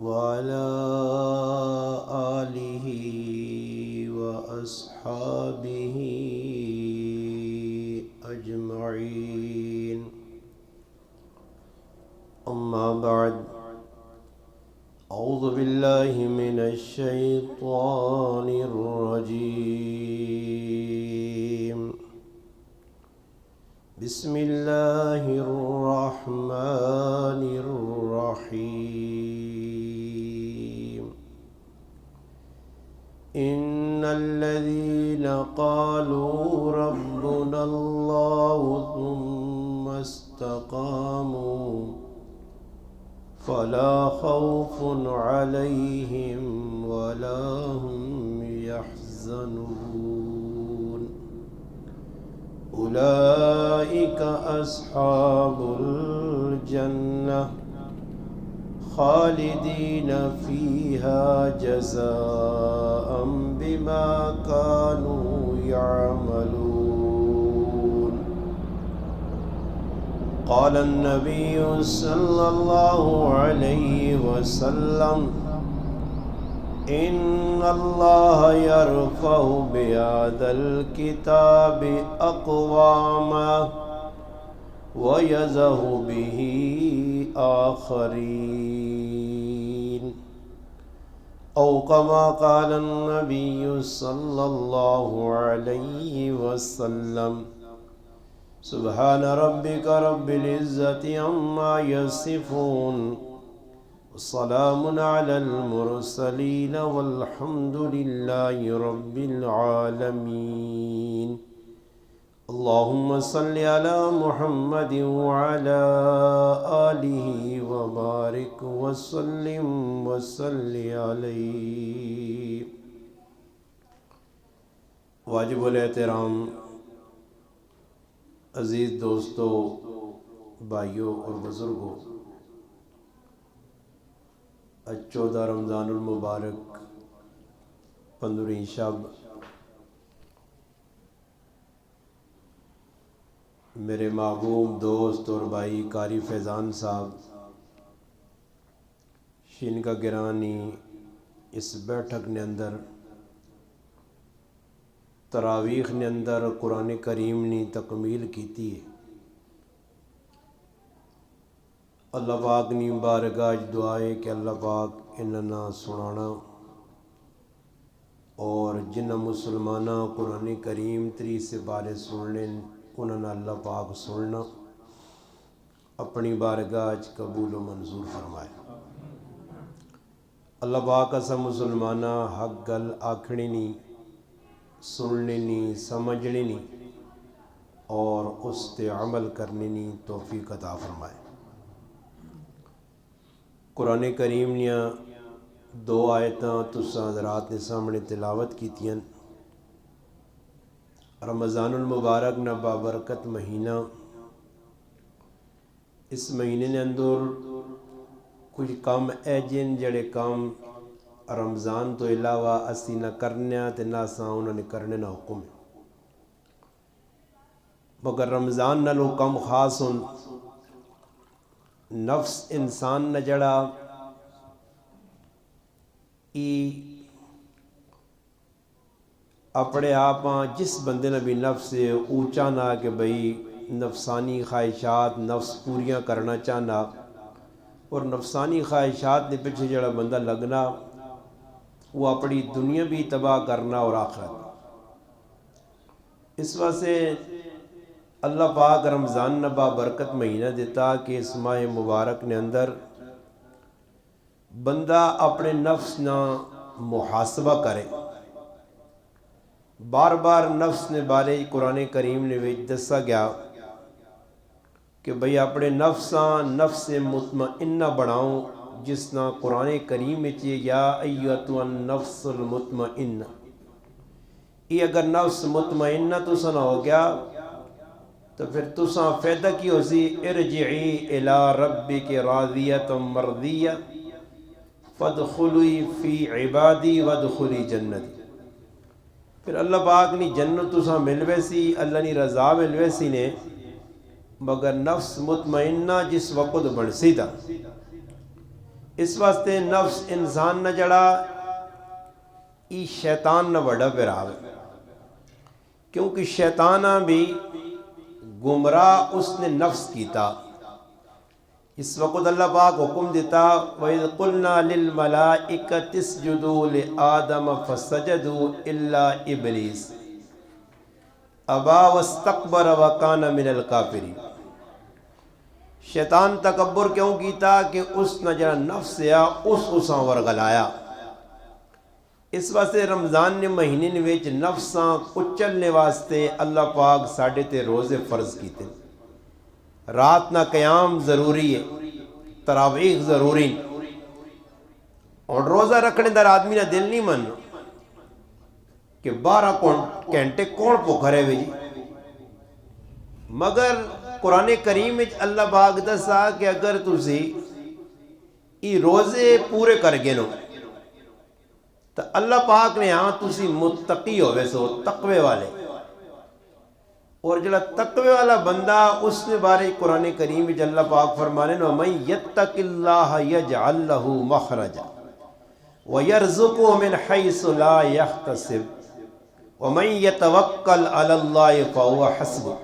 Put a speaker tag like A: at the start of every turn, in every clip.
A: وعلى آله وأصحابه أجمعين. أما بعد، أعوذ بالله من الشيطان الرجيم. بسم الله الرحمن الرحيم. إن الذين قالوا ربنا الله ثم استقاموا فلا خوف عليهم ولا هم يحزنون. أولئك أصحاب الجنة خالدين فيها جزاء بما كانوا يعملون. قال النبي صلى الله عليه وسلم: إن الله يرفع بهذا الكتاب أقواما ويزه به آخرين، أو كما قال النبي صلى الله عليه وسلم: سبحان ربك رب العزة عما يصفون، وسلام على المرسلين، والحمد لله رب العالمين. اللهم صل على محمد وعلى آله وبارك وسلم وصل عليه. واجب الاحترام عزیز دوستو، بھائیوں اور بزرگوں، آج 14 رمضان المبارک 15 شب میرے محبوب دوست اور بھائی قاری فیضان صاحب شین کا گرانی اس بیٹھک نے اندر تراویح نے اندر قرآن کریم نے تکمیل کیتی ہے. اللہ پاک نے بارگاہ دعا ہے کہ اللہ پاک انہاں سنانا اور جنہ مسلمانہ قرآن کریم تری سے بارے سننے انہاں اللہ پاک سننا اپنی بارگاہ قبول و منظور فرمائے. اللہ پاک اسا مسلمانہ حق گل آکھنی نہیں، سننے نہیں، سمجھنے نہیں اور اس تے عمل کرنے نہیں توفیق عطا فرمائے. قرآن کریم نیا 2 آیتاں تساں حضرات نے سامنے تلاوت کیتیاں. رمضان المبارک نہ بابرکت مہینہ، اس مہینے نے اندر کچھ کام ایجن جڑے کام رمضان تو علاوہ اسی نہ کرنے تے نہ ساں انہوں نے کرنے نہ حکم ہے، مگر رمضان نہ لو کم خاص ہن نفس انسان نہ جڑا ای اپنے آپ جس بندے نے بھی نفس اونچا نہ کہ بھئی نفسانی خواہشات نفس پوریاں کرنا چاہنا اور نفسانی خواہشات نے پیچھے جڑا بندہ لگنا وہ اپنی دنیا بھی تباہ کرنا اور آخرت. اس واسطے اللہ پاک رمضان نبا برکت مہینہ دیتا کہ اس ماہ مبارک نے اندر بندہ اپنے نفس نہ محاسبہ کرے. بار بار نفس نے بارے قرآن کریم نے دسا گیا کہ بھئی اپنے نفس مطمئنہ بڑھاؤں، جس نہ قرآن کریم میں یا ایتو النفس المطمئنہ. یہ اگر نفس مطمئنہ تو نہ ہو گیا تو پھر تساں فائدہ کی ہو سی ارجعی الی ربک راضیۃ مرضیہ فادخلی فی عبادی وادخلی جنتی. پھر اللہ پاک نی جنت تساں ملوے سی، اللہ نی رضا ملوے سی نے، مگر نفس مطمئنہ جس وقت بن سی دا. اس واسطے نفس انسان نہ جڑا ای شیطان نہ بڑا پیراوے، کیونکہ شیطانہ بھی گمراہ اس نے نفس کیتا۔ اس وقت اللہ پاک حکم دیتا وَإِذْ قُلْنَا لِلْمَلَائِكَةِ اسْجُدُوا لِآدَمَ فَسَجَدُوا إِلَّا إِبْلِيسَ أَبَى وَاسْتَكْبَرَ وَكَانَ مِنَ الْكَافِرِينَ۔ شیطان تکبر کیوں کیتا کہ اس نہ جڑا نفس یا اس ورگلایا۔ اس واسطے رمضان نے مہینے وچ نفساں کچلنے واسطے اللہ پاک ساڈے تے روزے فرض کیتے۔ رات نہ قیام ضروری ہے، تراویح ضروری، اور روزہ رکھنے در آدمی نہ دل نہیں من کہ 12 گھنٹے کون بھوکھا رہے جی۔ مگر قرآن کریم وچ اللہ پاک دسا کہ اگر تسی ای روزے پورے کر گئے نو تو اللہ پاک نے ہاں تسی متقی ہوئے سو، تقوی والے، اور جڑا تقوی والا بندہ اس نے بارے قرآن کریم وچ اللہ پاک فرمانے وَمَن يَتَّقِ اللَّهَ يَجْعَل لَّهُ مَخْرَجًا وَيَرْزُقْهُ مِنْ حَيْثُ لَا يَحْتَسِبُ وَمَن يَتَوَكَّلْ عَلَى اللَّهِ فَهُوَ حَسْبُهُ۔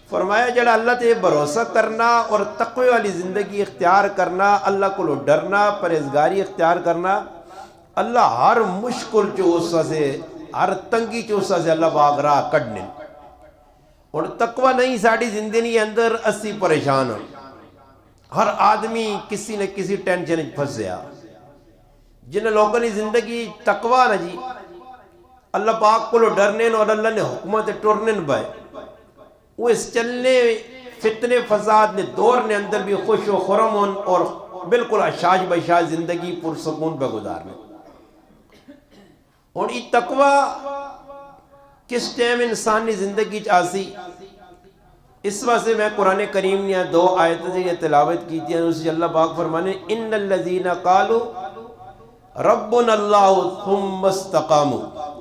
A: فرمایا جڑا اللہ تے بھروسہ کرنا اور تقوی والی زندگی اختیار کرنا، اللہ کو ڈرنا، پرہیزگاری اختیار کرنا، اللہ ہر مشکل چوسا سے، ہر تنگی چوسا سے اللہ پاک راہ کڈنے۔ اور تقوی نہیں ساڑی زندگی اندر اسی پریشان ہو، ہر آدمی کسی نہ کسی ٹینشن پھنسیا۔ جن لوگوں نے زندگی تقوی نہ جی، اللہ پاک کو ڈرنے اور اللہ نے حکمت ٹرنے بائے، وہ اس چلنے فتنے فساد نے دور نے اندر بھی خوش و خرم ہون اور بالکل اشاج بشاج زندگی پرسکون پہ گزارنے۔ اور یہ تقوی کس ٹائم انسانی زندگی چاہسی، اس واسطے میں قرآن کریم نے 2 آیتیں سے تلاوت کی تھی، اسے اللہ پاک فرمانے ان الذین قالوا ربنا اللہ ثم استقاموا۔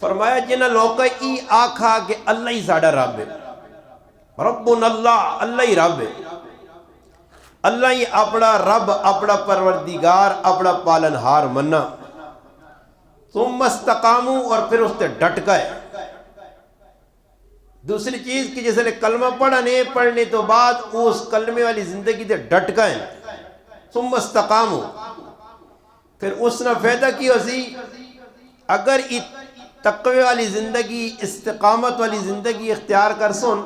A: فرمایا جنہ لوگوں ای آکھا کہ اللہ ہی ساڑا رب ہے، ربنا اللہ، اللہ ہی رب ہے، اللہ ہی اپنا رب، اپنا پروردگار، اپنا پالنہار مننا، ثم استقاموا، اور پھر اس تے ڈٹ گئے۔ دوسری چیز کہ جیسے کلمہ پڑھنے تو بعد اس کلمے والی زندگی تے ڈٹ گئے، ثم استقاموا، پھر اس نے فائدہ کی اسی اگر تقوی والی زندگی، استقامت والی زندگی اختیار کر سن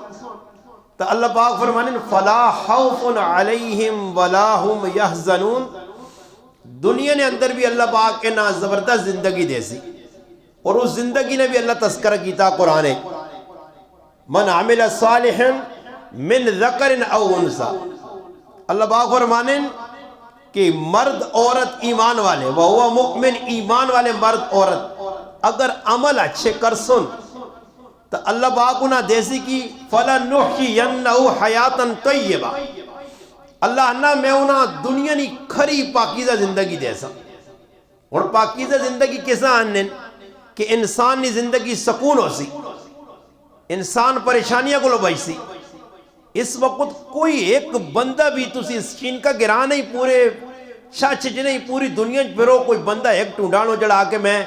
A: تو اللہ پاک فرمانے فلا خوف علیہم ولا هم یحزنون۔ دنیا نے اندر بھی اللہ پاک کے نا زبردست زندگی دے سی، اور اس زندگی نے بھی اللہ تذکرہ کیتا قرآن من عمل صالحا من ذکر او انثى۔ اللہ پاک فرمانے کہ مرد عورت ایمان والے، وہو مؤمن، ایمان والے مرد عورت اگر عمل اچھے کر سن تو اللہ پاک انہاں دیسی کی فَلَنُحْيِيَنَّهُ حَيَاتًا طَيِّبَةً، اللہ نہ میں انہاں دنیا نی کھری پاکیزہ زندگی دے سا۔ اور پاکیزہ زندگی کیسا آننے کہ انسان نی زندگی سکون ہو سی، انسان پریشانیاں کو لو بھائی سی۔ اس وقت کوئی ایک بندہ بھی تسی سکین کا گرا نہیں، پورے شاچ نہیں، پوری دنیا پھرو کوئی بندہ ایک ٹونڈانو جڑا کے میں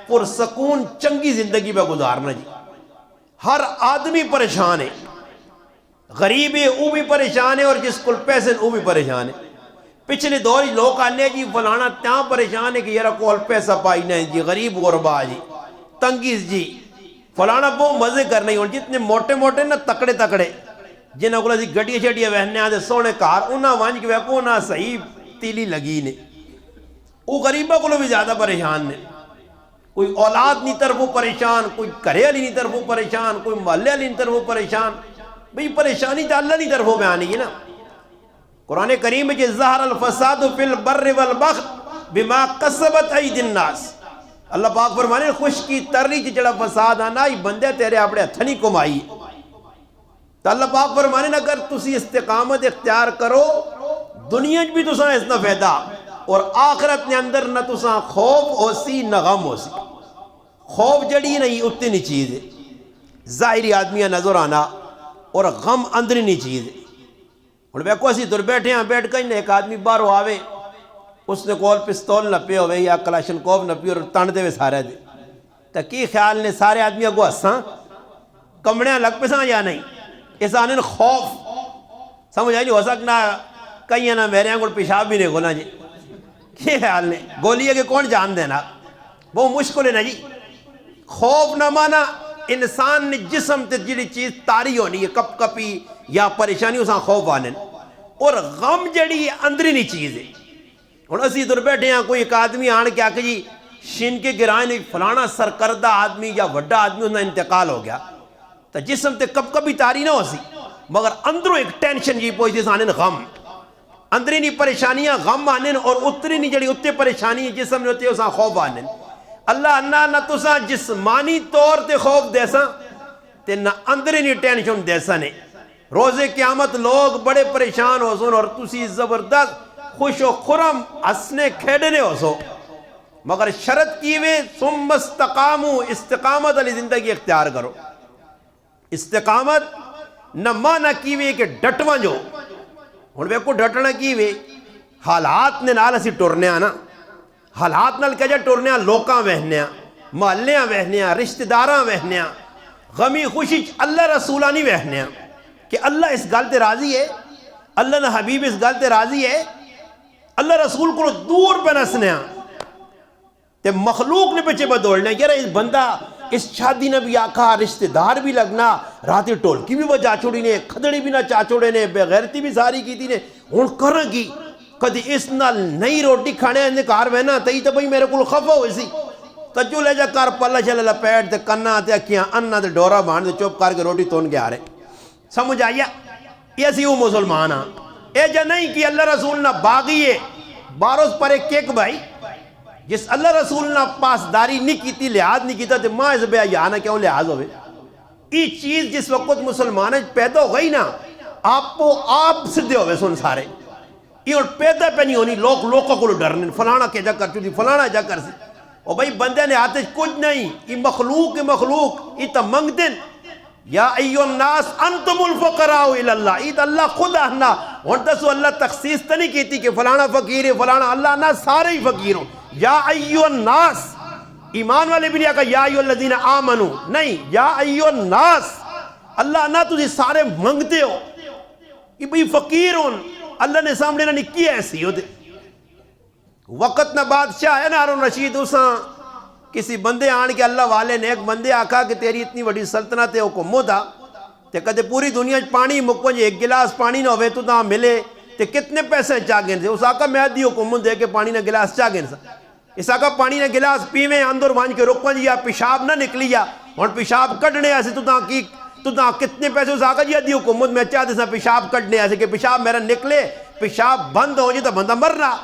A: پرسکون چنگی زندگی پہ گزارنا جی۔ ہر آدمی پریشان ہے، غریب ہے وہ بھی پریشان ہے، اور جس کو پیسے وہ بھی پریشان ہے۔ پچھلے دور لوگ آنے جی فلانا تیاں پریشان ہے کہ یارا کول پیسہ پائی نہیں جی، غریب غربا جی، تنگیز جی، فلانا بہت مزے کرنے ہوں۔ جتنے موٹے موٹے نا تکڑے تکڑے جنہاں کو لازی گھڑیے چھڑیے وہنے آدھے سونے کار، انہاں وانج کے ویکو نہ صحیح تیلی لگی نے، وہ غریبہ کو بھی زیادہ پریشان نے۔ کوئی اولاد نہیں طرف وہ پریشان، کوئی کرے علی نہیں طرف وہ پریشان، کوئی محلے علی نہیں طرف وہ پریشان۔ بھئی پریشانی تو اللہ نہیں طرف وہ میں آنی ہے نا۔ قرآن کریم میں ظہر الفساد فی البر والبحر بما کسبت ایدی الناس۔ اللہ پاک فرمانے خشکی تری جڑا فساد آنا ہی بندے تیرے اپنے ہتھنی کمائی۔ تو اللہ پاک فرمانے اگر تسی استقامت اختیار کرو دنیا بھی تساں اس نہ فیدہ، اور آخرت نے اندر نہ تساں خوف ہو سی نہ غم ہو سی۔ خوف جڑی نہیں اتنی نہیں چیز ہے، ظاہری آدمیاں نظر آنا، اور غم اندری نہیں چیز ہے۔ اور بیکو اسی در بیٹھے ہیں، بیٹھ کہیں ایک آدمی باہروں آوے اس نے کول پستول نہ پے ہوئے یا کلاشنکوف نہ پی اور تن دے سارے دے تو کی خیال نے سارے آدمی اگو ہساں کمڑیاں لگ پیساں یا نہیں اس آنے خوف سمجھ آئی نہیں ہو سکنا کئی نا میرے یہاں پیشاب بھی نہیں گونا جی کی خیال نے گولی ہے کہ کون جان دینا بہت مشکل ہے نا جی خوف نہ مانا انسان نے جسم تے جڑی چیز تاری ہونی ہے کپ کپی یا پریشانی اساں خوف آنے اور غم جڑی اندری نہیں چیز ہے اور اسی در بیٹھے ہیں کوئی ایک آدمی آن کے آکے جی شین کے گرائیں نہیں فلانا سرکردہ آدمی یا وڈا آدمی انہوں انتقال ہو گیا تو جسم تے کب کبھی تاری نہ ہو سی مگر اندروں ایک ٹینشن جی پوچھ جیسا آنے غم اندری نہیں پریشانیاں غم آنے اور اتری نہیں جڑی اتے پریشانی جسم نے ہوتی ہے اساں خوف آنے اللہ انہا نہ تساں جسمانی طور تے خوف دیسا تے نہ اندری نہیں ٹینشن دیسا نے روز قیامت لوگ بڑے پریشان ہو سن اور تسی زبردست خوش و خرم ہسنے کھیڑنے ہو سو مگر شرط کیوے ثم استقامو استقامت علی زندگی اختیار کرو استقامت نہ مانا کیوے کہ ڈٹواں جو ہن ویکھو ڈٹنا کیوے حالات نے نال اسی ٹرنے نا حالات نال کہہ جا ٹرنے لوکاں وہنے محلیاں وہنے رشتہ داراں وہنے غمی خوشی اللہ رسولانی وہنے کہ اللہ اس گل تے راضی ہے اللہ نہ حبیب اس گل تے راضی ہے اللہ رسول کو دور پہ نسنے تے مخلوق نے پیچھے بدولنے یار اس بندہ اس شادی نے بھی آکھا رشتہ دار بھی لگنا راتی ٹولکی بھی وجہ چھوڑی نے کھدڑی بھی نہ چاچوڑے نے بے غیرتی بھی ساری کی تھی نے ہن کرن کی کدی اس نال نئی روٹی کھانے اندے کار وینا تئی تے بھئی میرے کول خفا ہوئی سی تجو لے جا کار پلا چلے لپیٹ تے کنا تے اکھیاں انا تے ڈورا بان تے چپ کر کے روٹی تون کے آ رہے سمجھ آیا یہ سی وہ مسلمان ہاں اے جا نہیں کہ اللہ رسول نہ باغی ہے باروز پر ایک کیک بھائی جس اللہ رسول نہ پاسداری نہیں کیتی لحاظ نہیں کیتا تے ماں اس بے یہاں کیوں لحاظ ہوئے یہ چیز جس وقت مسلمان پیدا ہو گئی نا آپ صدے ہوئے سن سارے یہ اور پیدا پہ نہیں ہونی لوگوں کو ڈرنے فلانا کیا جا کر چوتی فلانا جا کر سی اور بھائی بندے نے آتے کچھ نہیں یہ مخلوق یہ تا منگ دن یا ایو الناس انتم الفقراء الاللہ یہ تا اللہ خود آنا اور دسو اللہ تخصیص تا نہیں کیتی کہ فلانا فقیر ہے فلانا اللہ نہ سارے ہی فقیر ہوں یا ایو الناس ایمان والے بھی نہیں آکا یا ایو الذین آمنو نہیں یا ایو الناس اللہ نہ تجھے سارے منگتے ہو یہ بھی فقیر ہوں اللہ نے سامنے نہ کی ایسی ہو دے وقت نہ بادشاہ ہے نا ہارون رشید اساں کسی بندے آن کے اللہ والے نے ایک بندے آکھا کہ تیری اتنی بڑی سلطنت ہے حکومت تھا تے کدے پوری دنیا پانی مکو جے ایک گلاس پانی نہ ہوئے تو تاں ملے تے کتنے پیسے چاہ گئے سے اس آکھا میں دی حکومت دے کے پانی نہ گلاس چاہ گئے سا اس آکھا پانی نہ گلاس پیویں اندر وانج کے رکو جی پیشاب نہ نکلی جا اور پیشاب کڈنے ایسے تو تاں کتنے پیسے اس آکھا جی دی حکومت میں چاہتے سا پیشاب کڈنے ایسے کہ پیشاب میرا نکلے پیشاب بند ہو جائے تو بندہ مرنا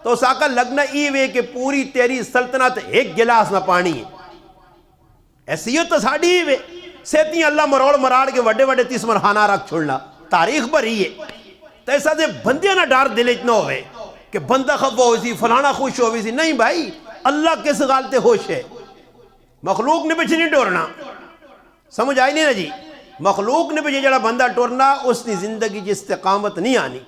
A: تو اس آقا لگنا ای وے کہ پوری تیری سلطنت ایک گلاس نہ پانی ہے ایسی ہی تو ساڑھی ہی وے سیتی اللہ مروڑ مراڑ کے وڈے وڈے تیس مرحانہ رکھ چھوڑنا تاریخ بھری ہے تو ایسا دے بندے نہ ڈار دل اتنا ہوئے کہ بندہ خفا ہوئی سی فلانا خوش ہوئی سی نہیں بھائی اللہ کس غالتے ہوش ہے مخلوق نے پیچھے نہیں ٹورنا سمجھ آئی نہیں نا جی مخلوق نے پیچھے جڑا بندہ ٹورنا اس نے زندگی جی استقامت نہیں آنی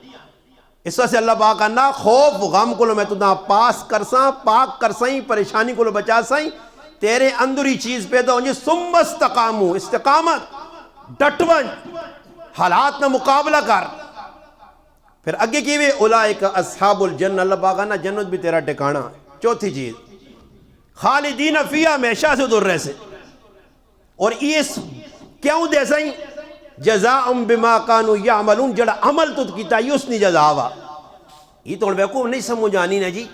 A: اس وجہ سے اللہ پاک کہنا خوف غم کو لو میں تُدھا پاس کرساں پاک کرسائیں پریشانی کو لو بچا سائیں تیرے اندری چیز پیدا ہوں جی ثم استقامو استقامت ڈٹون حالات نہ مقابلہ کر پھر اگے کیوے اولائک اصحاب الجنہ اللہ پاک کہنا جنت بھی تیرا ٹکانا چوتھی چیز خالدین فیہا ہمیشہ سے در رہے سے اور اس کیوں دے سائیں جزاءم بما کانوا یعملون جڑا عمل تو کیتا یہ اس نے جزا ہوا یہ تو بیوقوف نہیں سمجھ آنی نا جی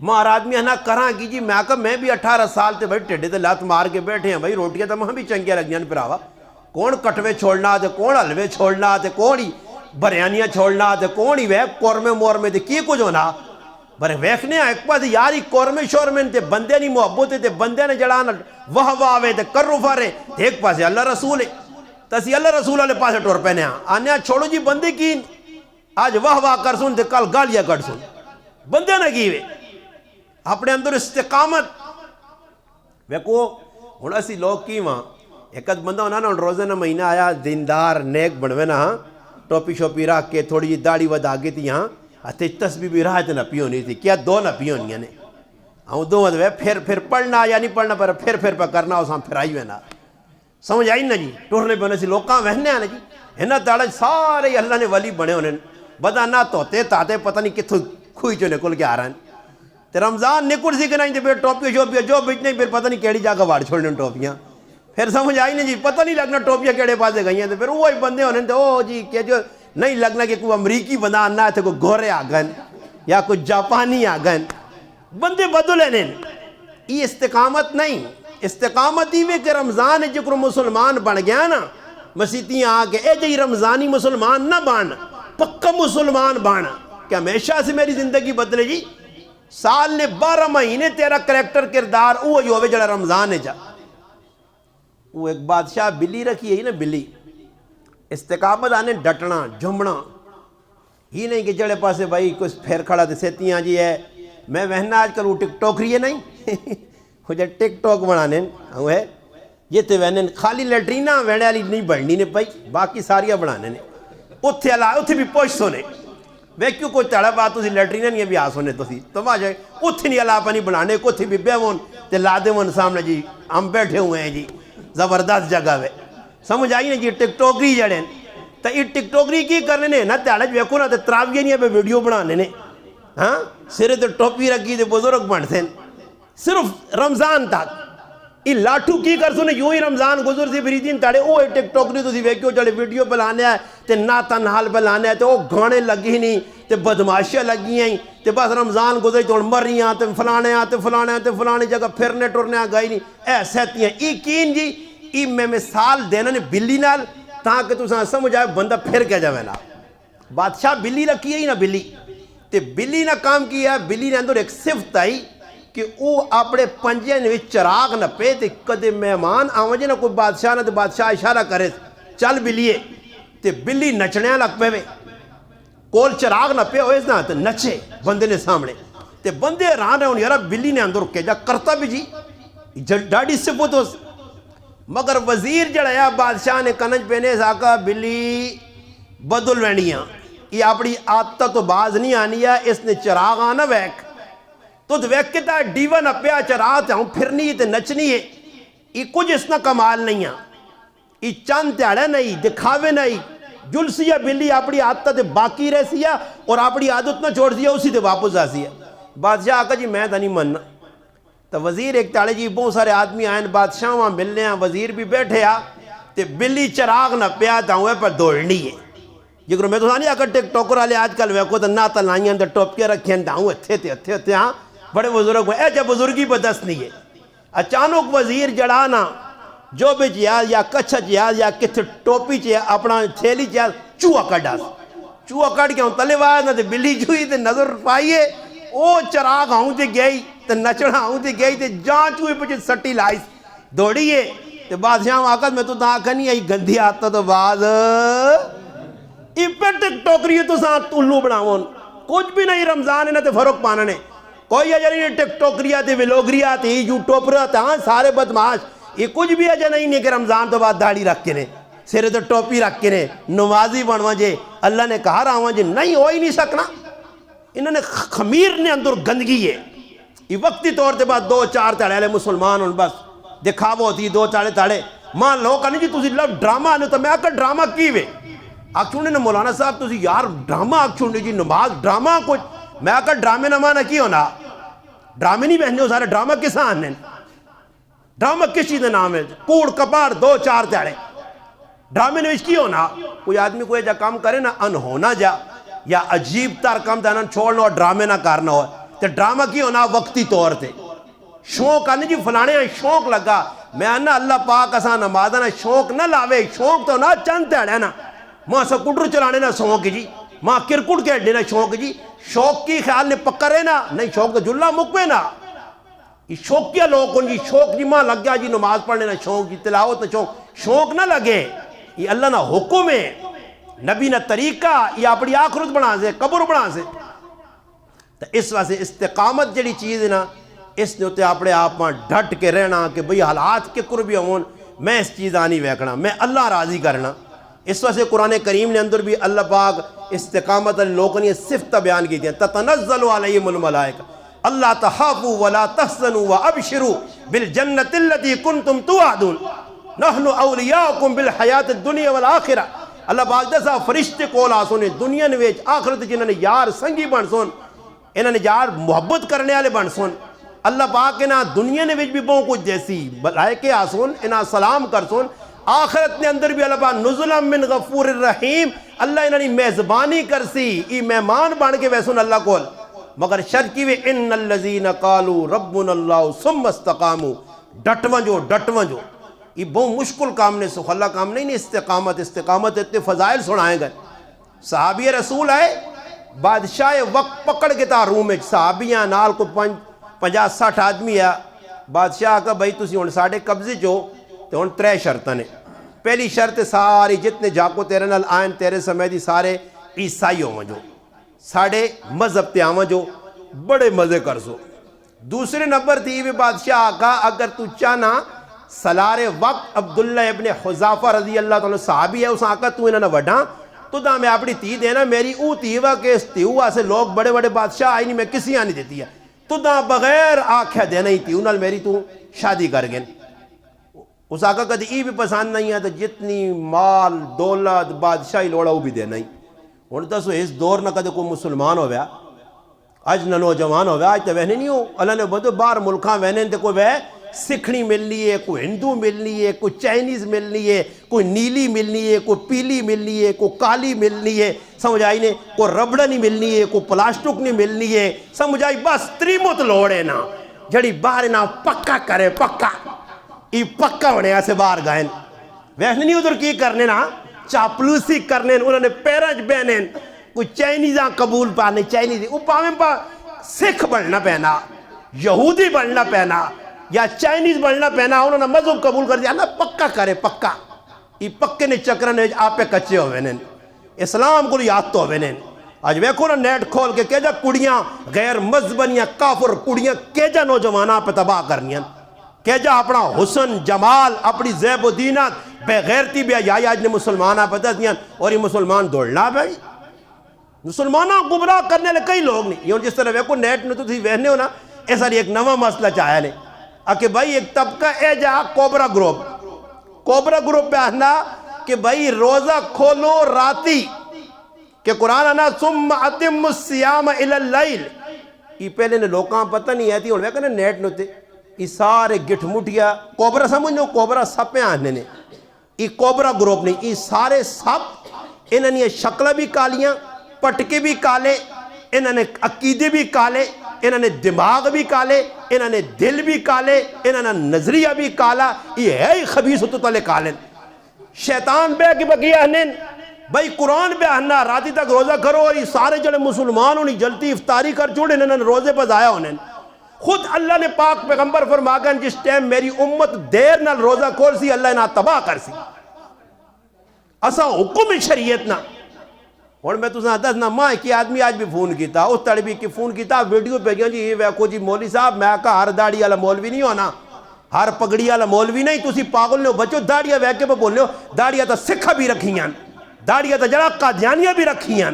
A: مار آدمی ہے نا کراں کی جی میں کہا میں بھی 18 سال تے بھائی ٹیڈے تے لات مار کے بیٹھے ہیں بھائی روٹیاں تو ہم بھی چنگیاں لگ جان پراوا کون کٹوے چھوڑنا تے کون حلوے چھوڑنا تے کون ہی بریانیاں چھوڑنا تے کون ہی وے قورمے مورمے تے کی کچھ ہونا برے ویکھنے ایک پاس یاری قورمے شورمے تے بندے نہیں محبت تے بندے نے جڑانا واہ واہ وے تے کر رفارے ایک پاس اللہ رسول ہے تسی اللہ رسول علیہ پاسے ٹور پہنے آنے چھوڑو جی بندے کی آج واہ واہ کر سن تے کل گالیا کر سن بندے نہ کیوے اپنے اندر استقامت ویکو ہن اسی لوگ کی وہاں ایک بندہ ہونا نا روزے نہ مہینہ آیا دیندار نیک بنوے نا ٹوپی شوپی رکھ کے تھوڑی جی داڑھی ود آگے تھی یہاں
B: تے تسبیح بھی راحت نہ پی ہونی تھی کیا دو نہ پی ہونی نے ہوں دو پھر پڑھنا یا نہیں پڑھنا پر پھر پہ کرنا اس پھر آئی ہونا سمجھ آئی نا جی ٹورنے پہ ہونے سے لوکاں وہنے آنے جی ہنا تاڑا سارے اللہ نے ولی بنے ہونے بدا نہ توتے تاتے پتہ نہیں کتھو کھوئی چو نکل کے آ رہا ہیں تے رمضان نکل سی کہ نہیں تے پھر ٹوپیاں شوپیاں جو بچ نہیں پھر پتہ نہیں کیڑی جاگہ واڑ چھوڑنے ٹوپیاں پھر سمجھ آئی نہیں جی پتہ نہیں لگنا ٹوپیاں کیڑے پاسے گئی ہیں تے پھر وہی بندے ہونے تے او جی کہ جو نہیں لگنا کہ کوئی امریکی بندہ آنا ہے تے کوئی گورے آگن یا کوئی جاپانی آگن بندے بدلے نے یہ استقامت نہیں استقامت ہی میں کہ رمضان جکر مسلمان بن گیا نا مسیتیاں آگے اے جی رمضانی مسلمان نہ بانا پکا مسلمان بانا کہ ہمیشہ سے میری زندگی بدلے جی سال نے 12 مہینے تیرا کریکٹر کردار وہ جو ہوئے جڑا رمضان ہے جا وہ ایک بادشاہ بلی رکھی ہے نا بلی استقامت آنے ڈٹنا جھمنا ہی نہیں کہ جڑے پاسے بھائی کچھ پھیر کھڑا تے سیتیاں جی ہے میں وہنا آج کل وہ ٹک ٹوک رہی ہے نہیں وہ جب ٹک ٹوک بنانے وہ ہے یہ تے وہنے خالی لیٹرینا وہنے والی نہیں بڑھنی نے پائی باقی ساریاں بنانے نے اتھے بھی پوچھ سونے وہ کیوں کوئی تڑا بات تھی لیٹرینا نہیں بھی آس ہونے تو سی تو ماں جائے اتھے نہیں اللہ پانی بنانے کو اتھے بھی بیوون تے لادے ون سامنے جی ہم بیٹھے ہوئے ہیں جی زبردست جگہ وے سمجھ آئی نا جی ٹک ٹوکری جڑیں تو یہ ٹک ٹوکری کی کرنے نے نا تیڑا جو ویکو نا تے تراویے نہیں ہے ویڈیو بنانے نے ہاں سرے تے ٹوپی رکھی تے بزرگ بنتے صرف رمضان تک یہ لاٹھو کی کر سنے یوں ہی رمضان گزر سی بریدین تاڑے اوہ ٹک ٹوکری تو سی ویکیو چلے ویڈیو بلانے آئے تے ناتن حال بلانے آئے تے وہ گانے لگی نہیں تے بدماشیاں لگی ہیں تے بس رمضان گزر تو مر رہی ہیں تے فلانے آتے فلانے آتے فلانے جگہ پھرنے ٹورنے آ گئی نہیں ایسے ہیں ای کین جی ای میں مثال دینا نے بلی نال تاکہ تو سمجھ آئے بندہ پھر کیا جاوے نا بادشاہ بلی رکھی ہے ہی نا بلی تے بلی نہ کام کیا بلی نے اندر ایک صفت آئی کہ وہ اپنے پنجے نے چراغ نہ پے تے کدے مہمان آوجے نہ کوئی بادشاہ نہ تے بادشاہ اشارہ کرے چل بلیے تے بلی نچنے لگ پے وے کول چراغ نہ پے ہوئے نا تے نچے بندے نے سامنے تے بندے ران رہے ہوں یارا بلی نے اندر کے جا کرتا بھی جی ڈاڑی صفت ہو مگر وزیر جڑایا بادشاہ نے کنج پینے ساکا بلی بدل وینیاں یہ اپنی آتا تو باز نہیں آنی ہے اس نے چراغ آنا ویک تو ویک کے تا ڈیوہ نہ پیا چراغ تے ہوں پھرنی ہے تے نچنی ہے یہ کچھ اس نہ کمال نہیں ہے یہ چند تیڑے نہیں دکھاوے نہیں جلسی ہے بلی اپنی آتا تے باقی رہ سی ہے اور اپنی عادت نہ چھوڑ سی ہے اسی تے واپس آ سی ہے بادشاہ آقا جی میں تا نہیں مننا تو وزیر ایک تاڑے جی بہت سارے آدمی آئیں بادشاہ وہاں ملنے ہیں وزیر بھی بیٹھے آ تے بلی چراغ نہ پیا تا ہوئے پر دوڑنی ہے جگر میں تو نہیں آکر ٹک ٹوکر آلے آج کل ویکو تا نا تلائیں تا ٹوپکے رکھیں تا ہوں اتھے ہاں بڑے بزرگ ہوئے اے جب بزرگی بدست نہیں ہے اچانک وزیر جڑانا جو بھی چیاز یا کچھ چیاز یا کتھ ٹوپی چیاز اپنا تھیلی چیاز چوہا کٹ ڈاس چوہا کٹ کے ہوں تلے وائے نا تے بلی جوئی تے نظر پائیے او چراغ ہوں تے گئی تے نچڑا ہوں تے گئی تے جان چوہی پچھے سٹی لائس دوڑیے تے بادشاہ آقا میں تو تاکہ نہیں آئی گندھی آتا تو باز ای پہ ٹک ٹوکری تو ساتھ تولو بڑھاون کچھ بھی نہیں رمضان ہے نا تے فروق پانا نے کوئی اجا نہیں ٹک ٹوکریاں تے ویلوگریاں تے یوٹیوب تے ہاں سارے بدماش یہ کچھ بھی اجا نہیں کہ رمضان تو بعد داڑھی رکھ کے نے سرے تو ٹوپی رکھ کے نے نمازی بنوا جے اللہ نے کہا رہا جے نہیں ہو ہی نہیں سکنا انہوں نے خمیر نے اندر گندگی ہے یہ وقتی طور تے بعد 2-4 تاڑے والے مسلمان ان بس دکھاو ہوتی 2 تاڑے ماں لوگ کہنے جی تُسی لو ڈرامہ آنے تو میں آکر ڈرامہ کی وے آکھ چھوڑنے مولانا صاحب تُسی یار ڈرامہ آکھ چھوڑنے جی نماز ڈرامہ کچھ میں آکر ڈرامے نہ مانا کی ہونا ڈرامے نہیں بہنے ہو سارے ڈرامہ کس آنے ڈرامہ کس چیز نام ہے کوڑ کپاڑ 2-4 تاڑے ڈرامے نویش کی ہونا کوئی آدمی کوئی جا کام کرے نا ان ہونا جا یا عجیب تر کام دانا چھوڑنا اور ڈرامے نہ کرنا ہو تو ڈرامہ کی ہونا وقتی طور تے شوق آنے جی فلانے ہیں شوق لگا میں آنا اللہ پاک اسا نمازنا شوق نہ لاوے شوق تو نہ چند تیڑے نا ماں سا کٹر چلانے نا شوق جی ماں کرکٹ کے دینا شوق جی شوق کی خیال نے پکڑے نا نہیں شوق تو جلہ مکوے نا یہ شوق کیا لوگ کن جی شوق جی ماں لگ گیا جی نماز پڑھنے نا شوق جی تلاوت نا شوق نہ لگے یہ اللہ نا حکم ہے نبی نا طریقہ یہ اپنی آخرت بنا سے قبر بنا سے تو اس واسے استقامت جڑی چیز ہے نا اس نے ہوتے اپنے آپ میں ڈھٹ کے رہنا کہ بھئی حالات کے قربی ہون میں اس چیز آنی ویکھنا میں اللہ راضی کرنا اس وجہ سے قرآن کریم نے اندر بھی اللہ پاک استقامت لوگوں صفت بیان کی تھی تتنزل علیہم الملائکہ اللہ تخافوا ولا تحزنوا وابشروا بالجنۃ التي كنتم توعدون نحن اولیاؤکم بالحیات الدنیا والآخرہ اللہ پاک دسا فرشتے کول آسونے دنیا وچ آخرت جنہاں نے یار سنگی بن سون انہاں نے یار محبت کرنے والے بن سون اللہ پاک انہاں دنیا وچ بھی بہت کچھ دیسی ملائکے آسون انہاں سلام کر سون آخرت نے اندر بھی اللہ پاک نزلا من غفور الرحیم اللہ انہاں نے میزبانی کرسی ای مہمان بن کے ویسون اللہ کول مگر شرط کی وے ان الذین قالوا ربنا اللہ ثم استقاموا ڈٹواں جو یہ بہت مشکل کام نے سخلا کام نہیں استقامت اتنے فضائل سنائیں گئے صحابی رسول آئے بادشاہ وقت پکڑ کے تا روم صحابیاں نال کو 50-60 آدمی ہے بادشاہ آکا بھائی تسی ہون ساڑھے قبضے جو تو ہون 3 شرطیں نے پہلی شرط ساری جتنے جاکو تیرے نال آئین تیرے سمیدی سارے عیسائی ہوں جو ساڑھے مذہب تے آواں جو بڑے مزے کر سو دوسرے نمبر تھی بھی بادشاہ آکا اگر تو چانا سلار وقت عبداللہ ابن حذافہ رضی اللہ تعالیٰ صحابی ہے اس آقا تو انہوں نے وڈا تو دا میں اپنی تی دینا میری او تیوہ کے اس تیوہ سے لوگ بڑے بڑے بادشاہ آئی نہیں میں کسی آنی دیتی ہے تو دا بغیر آنکھیں دینا ہی تیوہ نال میری تو شادی کر گئن اس آقا کہتے ای بھی پسند نہیں ہے تو جتنی مال دولت بادشاہی لوڑا وہ بھی دینا ہی انہوں نے اس دور نہ کہتے کوئی مسلمان ہو گیا آج نہ نوجوان ہو گیا آج تو وہنے نہیں ہو اللہ نے بہت بار ملکاں وہنے تے کوئی وہ سکھنی ملنی ہے کوئی ہندو ملنی ہے کوئی چائنیز ملنی ہے کوئی نیلی ملنی ہے کوئی پیلی ملنی ہے کوئی کالی ملنی ہے سمجھ آئی نے کوئی ربڑ نہیں ملنی ہے کوئی پلاسٹک نہیں ملنی ہے سمجھ آئی بس تریمت لوڑے نا جڑی باہر نا پکا کرے پکا ای پکا ہونے ایسے باہر گائن ویسے نہیں ادھر کی کرنے نا چاپلوسی کرنے انہوں نے پیرج بہنے کوئی چائنیزاں قبول پانے چائنیزی وہ پاویں پا سکھ بڑھنا پہنا یہودی بڑھنا پہنا یا چائنیز بڑھنا پہنا انہوں نے مذہب قبول کر دیا اللہ پکا کرے پکا یہ پکے نے چکرنے آپ پہ کچے ہوئے نے اسلام کو یاد تو ہوئے نے آج ویکھو نا نیٹ کھول کے کہ جا کڑیاں غیر مذہبنیاں کافر کڑیاں کہ جا نوجواناں پہ تباہ کرنیاں کہ جا اپنا حسن جمال اپنی زیب و دینات بے غیرتی بے یا آج نے مسلمانہ پتہ دیاں اور یہ مسلمان دوڑنا بھائی مسلمانہ گمراہ کرنے لے کئی لوگ نہیں یہ جس طرح ویکھو نیٹ نے تو تھی وہنے ہو نا ایسا ایک نوہ مسئلہ چاہیا نے کہ بھائی ایک طبقہ اے جا کوبرا گروپ پہ آنا کہ بھائی روزہ کھولو راتی کہ قرآن آنا ثم اتم الصیام الی اللیل یہ پہلے نے لوکاں پتہ نہیں ہے تھی اور ویکھنے نیٹ نوتے یہ سارے گٹھ مٹھیا کوبرا سمجھو کوبرا سپیں آنے نے یہ کوبرا گروپ نہیں یہ سارے سپ انہوں نے شکل بھی کالیاں پٹکے بھی کالے انہوں نے عقیدے بھی کالے انہوں نے دماغ بھی کالے انہوں نے دل بھی کالے انہوں نے نظریہ بھی کالا یہ ہے ہی خبیث ہوتا تلے کالن شیطان بے کی بقیہ ہنن بھائی قرآن بے ہننا راتی تک روزہ کرو اور یہ سارے جڑے مسلمان ہونی جلتی افطاری کر چھوڑے انہوں نے روزے پر ضائع ہونے خود اللہ نے پاک پیغمبر فرماگن جس ٹائم میری امت دیر نال روزہ کھول سی اللہ انہاں تباہ کر سی اسا حکم شریعت نہ اور میں تو دس نہ ماں کی آدمی آج بھی فون کیتا اس تڑبی کی فون کیتا ویڈیو بھیجا جی یہ ویکھو جی مولوی صاحب میں کہا ہر داڑھی والا مولوی نہیں ہونا ہر پگڑی والا مولوی نہیں تسی پاگل نے بچو داڑیاں ویکھے پہ بولنے ہو داڑیاں تو سکھا بھی رکھیاں داڑیاں تو جڑا قادیانیاں بھی رکھیاں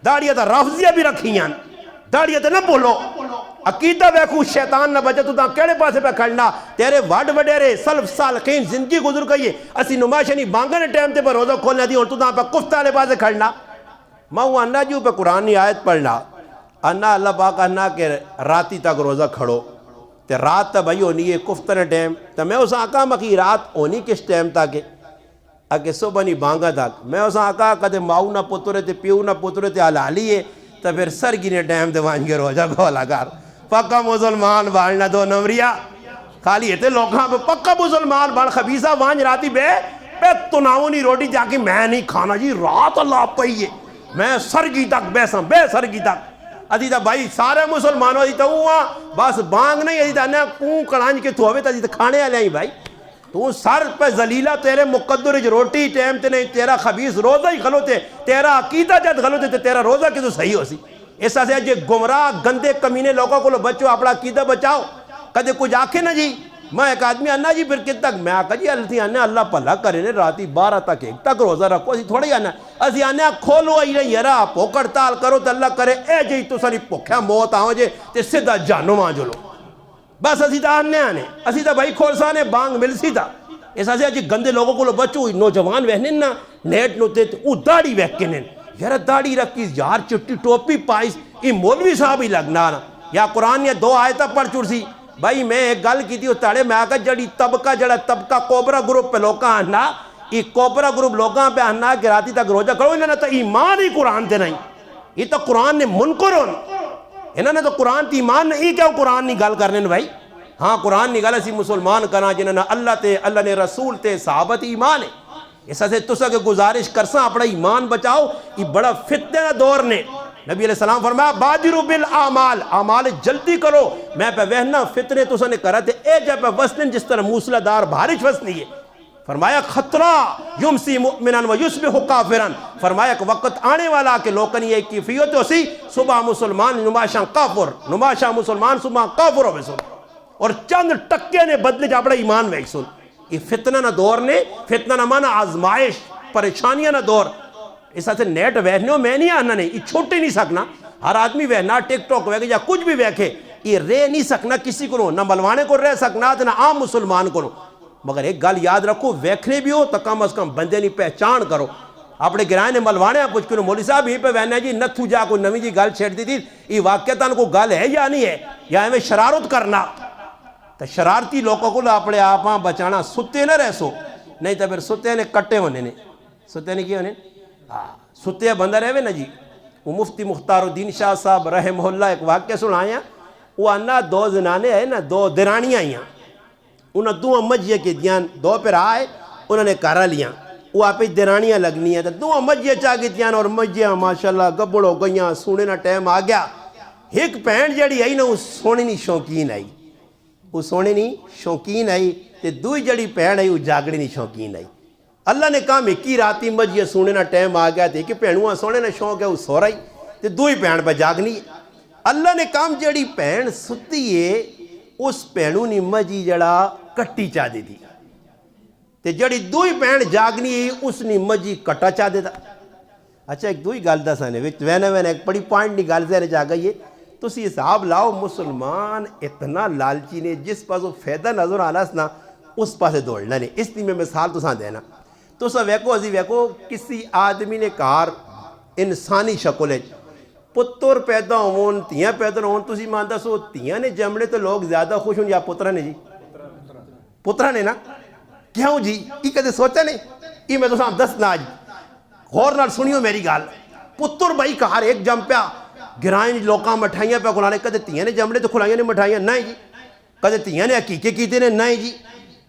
B: داڑیاں تو رافضیاں بھی رکھیاں داڑیاں تو نہ بولو عقیدہ ویکھو شیطان نہ بچے تو کیڑے پاسے پہ کھڑنا تیرے وڈ وڈیرے سلف سالقین زندگی گزر گئی ہے اسی نمائشنی بانگنے ٹائم تے پر روزہ کھولنے دی اور تو پہ کفتہ والے پاسے کھڑنا میں وہ انہ جو پہ قرآن آیت پڑھنا انہ اللہ پاک انہ کہ راتی تک روزہ کھڑو تے رات تا بھائی ہونی ہے کفتر ٹائم تو میں اس آقا مکی رات ہونی کس ٹائم تاکہ اگر صبح نہیں بانگا تک میں اس آقا کدے ماؤ نہ پترے تے پیو نہ پترے تے حلالی ہے تو پھر سرگی نے ٹائم تے وانج کے روزہ گولا کر پکا مسلمان بھالنا دو نمریہ خالی ہے تے لوگاں پہ پکا مسلمان بھال خبیصہ وانج راتی بے تناونی روٹی جا کے میں نہیں کھانا جی رات اللہ پہیے میں سرگی تک بیساں بے سرگی تک ادھیتا بھائی سارے مسلمانوں ادھیتا ہوا بس بانگ نہیں ادھیتا نا کون کڑانج کے تو ہوئے تا ادھیتا کھانے آلے ہیں بھائی تو سر پہ ذلیلہ تیرے مقدر روٹی ٹائم تے نہیں تیرا خبیث روزہ ہی غلطے تیرا عقیدہ جد غلطے تے تیرا روزہ کی تو صحیح ہو سی ایسا سے جے گمراہ گندے کمینے لوگوں کو لو بچو اپنا عقیدہ بچاؤ کدے کچھ آکھے نا جی میں ایک آدمی آنا جی پھر کتنا میں آکا جی اللہ آنا اللہ پلا کرے نے راتی 12 تک 1 تک روزہ رکھو اسی تھوڑا ہی آنا اسی آنے کھولو آئی رہی یرا بھوک ہڑتال کرو تو اللہ کرے اے جی تو ساری بھوکھا موت آؤ جے تے سیدھا جانو ماں جلو بس اسی تا آنے اسی تا بھائی کھولسانے بانگ مل سی تا ایسا سے جی گندے لوگوں کو بچو نوجوان وہنے نا نیٹ نو تے او داڑی وہکنے یار داڑی رکھی یار چٹی ٹوپی پائس یہ مولوی صاحب ہی لگنا نا یا قرآن یا 2 آیتہ پڑھ چڑ سی بھائی میں ایک گل کی تھی اس تاڑے میں آگا جڑی طبقہ کوبرا گروپ پہ لوگاں آنا یہ کوبرا گروپ لوگاں پہ آنا کہ راتی تک روجہ کرو انہوں نے تو ایمان ہی قرآن دے نہیں یہ تو قرآن نے منکر ہون انہوں نے تو قرآن تی ایمان نہیں کیا قرآن نہیں گل کرنے بھائی ہاں قرآن نہیں گل اسی مسلمان کرنا جنہوں نے اللہ نے رسول تے صحابت ایمان ہے ایسا سے تسا کے گزارش کرساں اپنا ایمان بچاؤ یہ بڑا فتنہ دور نے نبی علیہ السلام فرمایا بادروا بالاعمال اعمال جلدی کرو میں پہ وہنا فتنے تسا نے کرا تے اے جب پہ وسنن جس طرح موسلا دار بارش وسنی ہے فرمایا خطرہ یمسی مؤمنان و یصبح کافران فرمایا کہ وقت آنے والا کہ لوکن یہ کیفیت ہوسی صبح مسلمان نماشاں کافر نماشاں مسلمان صبح کافر ہو سن اور چند ٹکے نے بدلے جا بڑا ایمان ویک سن یہ فتنہ نہ دور نے فتنہ نہ مانا آزمائش پریشانیاں نہ دور اس سے نیٹ ویکھنے میں نہیں آنا نہیں یہ چھوٹے نہیں سکنا ہر آدمی ویکھنا ٹک ٹاک ویکھے یا کچھ بھی ویکھے یہ رہ نہیں سکنا کسی کو نہ ملوانے کو رہ سکنا نہ عام مسلمان کو مگر ایک گل یاد رکھو ویکھنے بھی ہو تو کم از کم بندے نہیں پہچان کرو اپنے گرائے نے ملوانے آپ کچھ کنو مولوی صاحب یہ پہ وہنا جی نتھو جا کوئی نمی جی گل چھیڑ دی تھی یہ واقعتاً کو گل ہے یا نہیں ہے یا ہمیں شرارت کرنا تو شرارتی لوگوں کو اپنے آپاں بچانا ستے نہ رہ سو نہیں تو پھر ستے نے کٹے ہونے نے ستے نے کیا ہونے ستے بندہ رہے نا جی وہ مفتی مختار الدین شاہ صاحب رحمہ اللہ ایک واقعہ سنایا وہ انا 2 زنانے ہیں نا 2 درانیاں آئیاں انہوں 2 مجھے کے دیان 2 پر آئے انہوں نے کرا لیاں وہ آپ درانیاں لگنی ہیں 2 مجھے چاہ کے دیان اور مجھے ماشاءاللہ گبڑ ہو گئیاں سونے نا ٹائم آ گیا ایک پینٹ جڑی آئی نا وہ سونے نہیں شوقین آئی وہ سونے نہیں شوقین آئی تے دوئی جڑی پینٹ آئی وہ جاگڑی نہیں شوقین آئی اللہ نے کہا میں کی راتی مجھے سونے نا ٹائم آ گیا تے کہ پینوہاں سونے نا شوق ہے وہ سو رہی تے دوئی پینٹ پہ جاگنی اللہ نے کہا جڑی پینٹ ستی ہے اس پینو نہیں مجھے جڑا کٹی چاہ دی تھی تے جڑی دوئی پینٹ جاگنی ہے اس نہیں مجھے کٹا چاہ دیتا اچھا ایک دوئی گال دا سانے وینے ایک بڑی پوائنٹ نہیں گال سے جا گئی ہے تو اسی حساب لاؤ مسلمان اتنا لالچی نے جس پاس وہ فیدہ نظر آنا سنا اس پاسے دوڑنا نہیں اس لیے میں مثال تو ساں دینا تو سا ویکو ازی ویکو کسی آدمی نے کار انسانی شکل ہے پتر پیدا ہون تیاں پیدا ہون تو اسی مانتا سو تیاں نے جمڑے تو لوگ زیادہ خوش ہوں یا پترہ نے جی پترہ نے نا کیوں جی یہ کہتے سوچا نہیں یہ میں تو ساں دس نا جی غور نال سنیو میری گال پتر بھائی کار ایک جم پیا گرائیں لوکاں مٹھائیاں پہ کھلانے کدے تیاں نے جمڑے تو کھلائیاں نے مٹھائیاں نہیں جی کدے تیاں نے عقیقے کیتے نے نہیں جی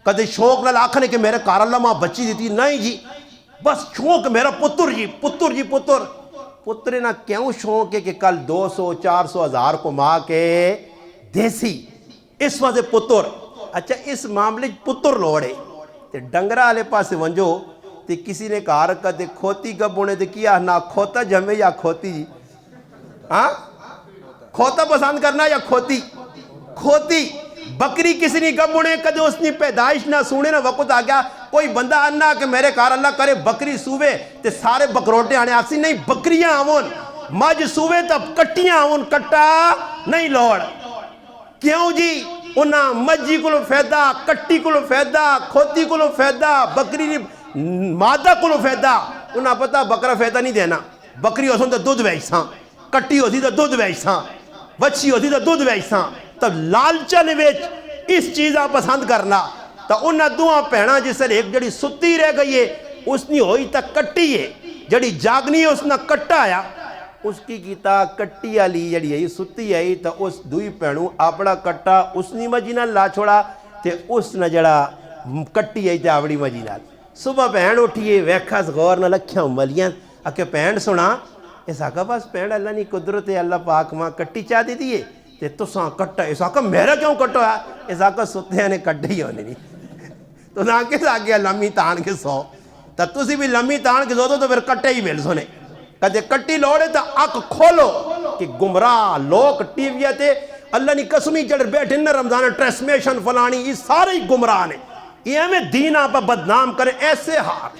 B: کدے شوق نال آکھنے کہ میرے کار اللہ ماں بچی دیتی نہیں جی بس شوق میرا پتر جی پتر نہ کیوں شوق ہے کہ کل 200 400 1000 کو ماں کے دیسی اس وجہ پتر اچھا اس معاملے پتر لوڑے تے ڈنگرہ آلے پاسے ونجو تے کسی نے کہا کدے کھوتی گبونے تے کیا نہ کھوتا جمے یا کھوتی جی ہاں کھوتا پسند کرنا یا کھوتی بکری کسی نے گبونے کدے اس نے پیدائش نہ سونے نہ وقت آ گیا کوئی بندہ آنا کہ میرے کار اللہ کرے بکری سوے تے سارے بکروٹے آنے آسی نہیں بکریاں آون ماج سوے تب کٹیاں آون کٹا نہیں لوڑ کیوں جی انہاں مجی کو فیدہ کٹی کو فیدہ کھوتی کو فیدہ بکری مادہ کو فیدہ انہاں پتہ بکرہ فیدہ نہیں دینا بکری ہو سن تو دودھ ویساں کٹی ہوتی تو دودھ ویساں بچی ہوتی تو دودھ ویساں تب لالچن ویچ اس چیزاں پسند کرنا تو انہاں دوہاں پہنا جس سے ایک جڑی ستی رہ گئی ہے اس نے ہوئی تا کٹی ہے جڑی جاگنی ہے اس نے کٹا آیا اس کی کیتا کٹی آلی جڑی ہے ستی آئی تا اس دوئی پہنوں اپنا کٹا اس نے مجینہ لا چھوڑا تے اس نے جڑا کٹی آئی تے آوڑی مجینہ صبح پہن اٹھئے ویکھاس غور نہ لکھیاں ملیاں اکے پہن سنا ایسا کہا بس پہن اللہ نہیں قدرت اللہ پاک ماں کٹی چاہ دی دیئے تے تو ساں کٹا ایسا کہا میرا کیوں کٹا ہے ایسا کہا ستے نے کٹے ہی ہونے نہیں تو نہ کس آگیا لمی تان کے سو تا تسی بھی لمی تان کے سو تو پھر کٹے ہی بیل سونے کہتے کٹی لوڑے تا اک کھولو کہ گمراہ لوگ ٹی وی تے اللہ نے قسمی جڑ بیٹھے نہ رمضان ٹرانسمیشن فلانی یہ سارے ہی گمراہ نے یہ ہمیں دین آپ بدنام کریں ایسے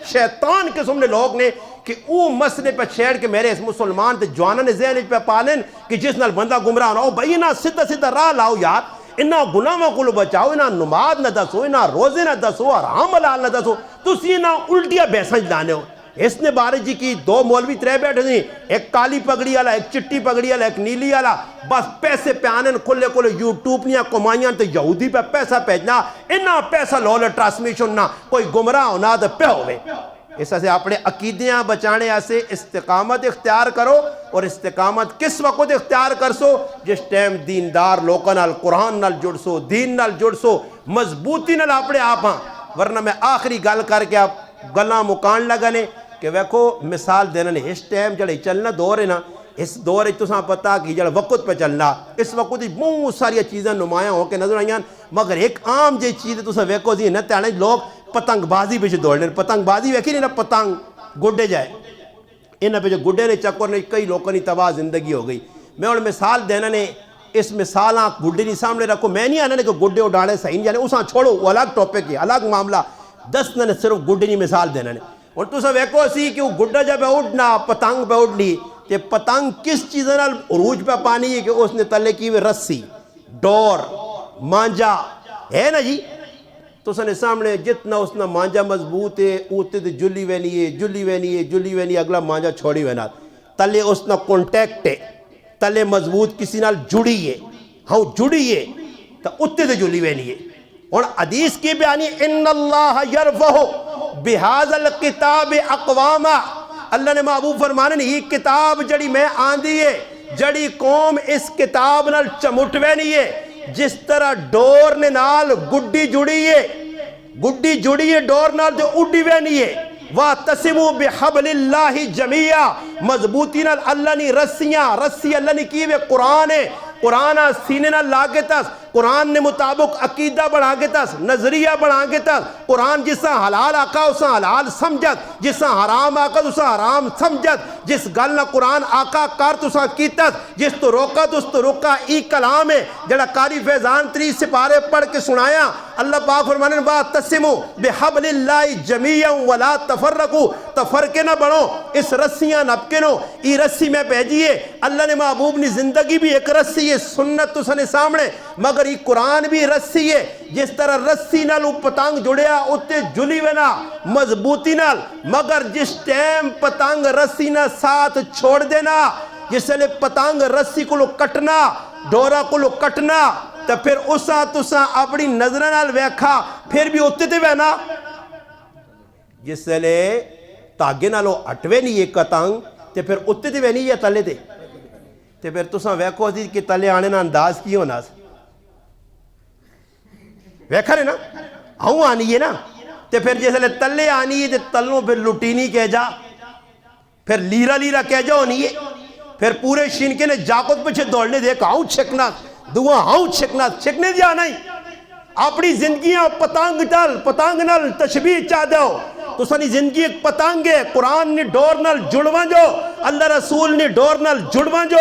B: شیطان قسم نے لوگ نے کہ او مسئلے پہ چھیڑ کے میرے اس مسلمان تے جوانا نے ذہن پہ پالن کہ جس نال بندہ گمراہ ہونا او بھائی نہ سیدھا سیدھا راہ لاؤ یار انہا گناہوں کو بچاؤ انہا نماز نہ دسو انہا روزے نہ دسو حرام حلال نہ دسو تسی انہا الٹیا بیسنج لانے ہو اس نے بارے جی کی دو مولوی ترے بیٹھے تھے ایک کالی پگڑی والا ایک چٹی پگڑی والا ایک نیلی والا بس پیسے پہ آنے کھلے کھلے یوٹیوب نیا کمائیاں تو یہودی پہ پیسہ پیجنا انہا پیسہ لولے ٹرانسمیشن نہ کوئی گمراہ ہونا تو پہ ہوئے اس سے اپنے عقیدیاں بچانے ایسے استقامت اختیار کرو اور استقامت کس وقت اختیار کر سو جس ٹائم دیندار لوکاں نال قرآن نال جڑ سو دین نال جڑ سو مضبوطی نال اپنے آپ ہاں ورنہ میں آخری گل کر کے آپ گلاں مکان لگنے کہ ویکھو مثال دینا نے اس ٹائم جڑے چلنا دور ہے نا اس دور تو ساں پتا کہ جڑا وقت پہ چلنا اس وقت بہت ساری چیزیں نمایاں ہو کے نظر آئیں مگر ایک عام جی چیز تو ساں ویکھو جی نہ تانے لوگ پتنگ بازی پہ دوڑنے پتنگ بازی ویکھی نہیں نا پتنگ گڈے جائے انہاں پہ جو گڈے نے چکر نے کئی لوگوں کی تباہ زندگی ہو گئی میں اور مثال دینا نے اس مثال آپ گڈے نہیں سامنے رکھو میں نہیں آنا نے کہ گڈے اڈاڑے صحیح نہیں جانے اساں چھوڑو وہ الگ ٹاپک ہے الگ معاملہ دس نے صرف گڈے نہیں مثال دینا نے اور تو سب ایکو سی کہ وہ گڈا جب اڑنا پتنگ پہ اڑنی تے پتنگ کس چیزیں عروج پہ پانی ہے کہ اس نے تلے کی ہوئے رسی ڈور مانجا ہے نا جی تو سنے سامنے جتنا اس نے مانجا مضبوط ہے اوتے تے جلی وینی ہے جلی وینی ہے جلی وینی اگلا مانجا چھوڑی وینا تلے اس نے کونٹیکٹ ہے تلے مضبوط کسی نال جڑی ہے ہاں جڑی ہے تو اوتے تے جلی وینی ہے اور حدیث کی بیانی ان اللہ یرفع بہذا الکتاب اقواما اللہ نے محبوب فرمانے نہیں یہ کتاب جڑی میں آندھی ہے جڑی قوم اس کتاب نال چمٹوے نہیں ہے جس طرح ڈور نے نال گڈی جڑی ہے ڈور نال جو اڈی وے نہیں ہے وَاعْتَصِمُوا بِحَبْلِ اللَّهِ جَمِيعًا مضبوطی نال اللہ نے رسی اللہ نے کی وے قرآن ہے قرآن سینے نال لاگے تاس قرآن نے مطابق عقیدہ بڑھا کے تاس نظریہ بڑھا کے تاس قرآن جسا حلال آقا اسا حلال سمجھت جسا حرام آقا اسا حرام سمجھت جس گل نہ قرآن آقا کار تسا کیتت جس تو روکا تو اس تو روکا ای کلام ہے جڑا قاری فیضان 3 سپارے پڑھ کے سنایا اللہ پاک فرمانے وَاعْتَصِمُوا بِحَبْلِ اللَّهِ جَمِيعًا وَلَا تَفَرَّقُوا تفرقے نہ بڑھو اس رسیاں نپکے نو ای رسی میں بھیجیے اللہ نے محبوب نے زندگی بھی ایک رسی ہے سنت تو سنے سامنے مگر یہ قرآن بھی رسی ہے جس طرح رسی نال پتنگ جڑیا اتے جلی وینا مضبوطی نال مگر جس ٹائم پتنگ رسی نہ ساتھ چھوڑ دینا جس لئے پتنگ رسی کو کٹنا ڈورا کو کٹنا تو پھر اسا تسا اپنی نظرہ نال ویکھا پھر بھی اتے تے وینا جس لئے تاگے نالو اٹوے نہیں ایک پتنگ تے پھر اتے تے وینی یا تلے تے پھر تسا ویکھو دی کہ تلے آنے نا انداز کی ہونا ویکھا رہے نا ہوں آنی ہے نا تے پھر جیسے تلے آنی ہے تے تلوں پھر لٹینی کہہ جا پھر لیرا لیرا کہہ جا ہونی ہے پھر پورے شینکے نے جاکت پچھے دوڑنے دیکھا ہوں چھکنا دعا ہوں چھکنے دیا نہیں اپنی زندگیاں پتانگ نال تشبیح چاہ دو تو سنی زندگی ایک پتانگ ہے قرآن نے ڈور نال جڑوان جو اللہ رسول نے ڈور نال جڑوان جو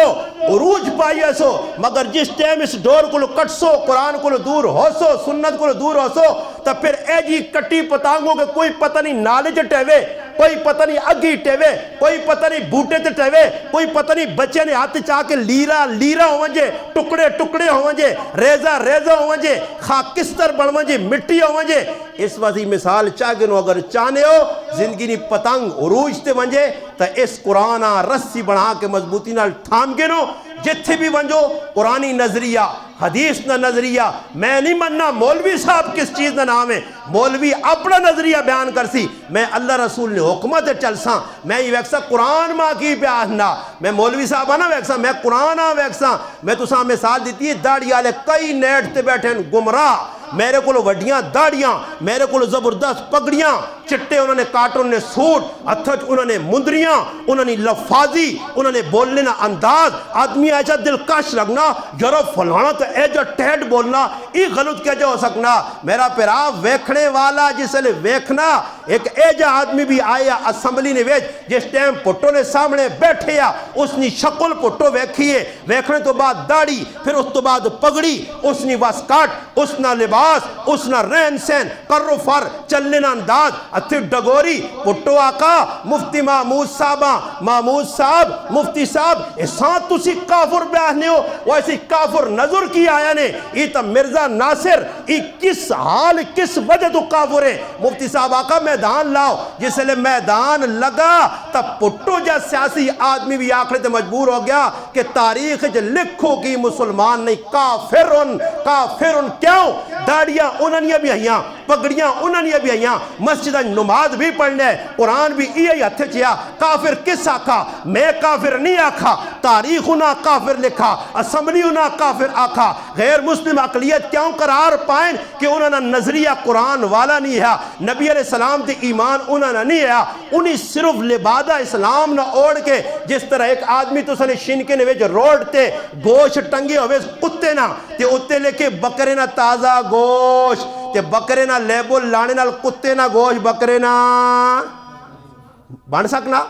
B: عروج پائی سو مگر جس ٹائم اس ڈور کو کٹ سو قرآن کو دور ہو سو سنت کو دور ہو سو تو پھر اے جی کٹی پتانگوں کے کوئی پتہ نہیں نالے جو ٹیوے کوئی پتہ نہیں اگی ٹیوے کوئی پتہ نہیں بوٹے تے ٹیوے کوئی پتہ نہیں بچے نے ہاتھ چاہ کے لیرا ہوانجے ٹکڑے ہوانجے ریزہ ہوانجے خاکستر بڑھوانجے مٹی ہوانجے اس وقتی مثال چاہ گنو اگر چاہنے ہو زندگی نی پتنگ عروج تے ونجے تا اس قرآن رسی بڑھا کے مضبوطی نال تھام گنو جتھے بھی ونجو قرآنی نظریہ حدیث نہ نظریہ میں نہیں مننا مولوی صاحب کس چیز نہ نام ہے مولوی اپنا نظریہ بیان کرسی میں اللہ رسول نے حکمت چلساں میں یہ ویکسا قرآن ماں کی پیاہنا میں مولوی صاحب آنا ویکسا میں قرآن ویکسا میں تو ساں مثال دیتی ہے داڑی آلے کئی نیٹ تے بیٹھے گمراہ میرے کو وڈیاں داڑیاں میرے کو زبردست پگڑیاں چٹے انہوں نے کارٹون نے سوٹ اتھج انہوں نے مندریاں انہوں نے لفاظی انہوں نے بولنے نا انداز آدمی ایسا دلکش لگنا یارو فلانا تو اے جو ٹیڈ بولنا ای غلط کیا جو ہو سکنا میرا پیرا ویکھنے والا جس لئے ویکھنا ایک اے جا آدمی بھی آیا اسمبلی نے ویچ جس ٹائم پٹو نے سامنے بیٹھے یا اس نے شکل پٹو ویکھیے ویکھنے تو بعد داڑی پھر اس تو بعد پگڑی اس نے واسکاٹ اس نہ لباس اس نہ رہن سین کرو فر چلنے نہ انداز اتھی ڈگوری پٹو آقا مفتی محمود صاحب مفتی صاحب اساں تسی کافر بیاہنے ہو ویسی کافر نظر کی آیا نے ای تا مرزا ناصر ای کس حال کس وجہ تو کافر ہے مفتی صاحب آقا میدان لاؤ جس لئے میدان لگا تا پٹو جا سیاسی آدمی بھی آخر تے مجبور ہو گیا کہ تاریخ جو لکھو کی مسلمان نہیں کافرن کیوں داڑیاں انہوں بھی آئیاں پگڑیاں انہوں بھی آئیاں مسجدہ نماز بھی پڑھنے قرآن بھی یہ ہتھے چیا کافر کس آکھا میں کافر نہیں آکھا تاریخ انہاں کافر لکھا اسمبلی انہاں کافر آکھا غیر مسلم اقلیت کیوں قرار پائیں کہ انہوں نے نظریہ قرآن والا نہیں ہے نبی علیہ السلام تے ایمان انہوں نے نہیں ہے انہیں صرف لبادہ اسلام نہ اوڑ کے جس طرح ایک آدمی تو سنے شنکے نے ویج روڈ تے گوشت ٹنگے ہوئے کتے نہ تے اتے لے کے بکرے نہ تازہ گوشت تے بکرے نہ لیبل لانے نہ کتے نہ گوشت بکرے نہ بن سکنا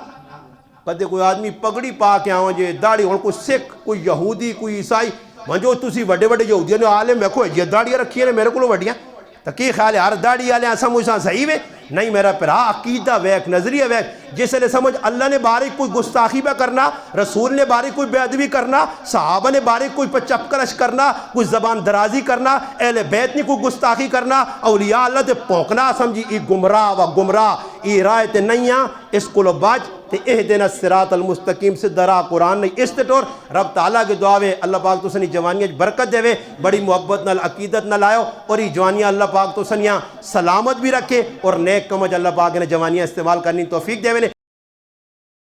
B: کدے کوئی آدمی پگڑی پا کے آؤں جے داڑی ہون کوئی سکھ کوئی یہودی کوئی عیسائی منجو تسی وڈے وڈے یہودیاں نے عالم ویکھو یہ داڑیاں رکھی ہیں میرے کو وڈیاں تو کی خیال ہے ہر داڑی آلے ہیں سمجھا صحیح ہے نہیں میرا پرا عقیدہ ویک نظریہ ویک جس لئے سمجھ اللہ نے بارک کوئی گستاخی بہ کرنا رسول نے بارک کوئی بے ادبی کرنا صحابہ نے بارک کوئی پر چپکرش کرنا کوئی زبان درازی کرنا اہل بیت نے کوئی گستاخی کرنا اولیاء اللہ تے پونکنا سمجھی ای گمراہ ای رائے تے نئیاں اس کو لو باج تے اہدنا الصراط المستقیم سے درا قرآن نہیں اس تے ٹور رب تعالیٰ کے دعاوے اللہ پاک تو سنی جوانیاں برکت دے وے بڑی محبت نال عقیدت نہ لائیو اور ای جوانیاں اللہ پاک تو سنیاں سلامت بھی رکھے اور نیک کمج اللہ پاک نے جوانیاں استعمال کرنی توفیق دے وے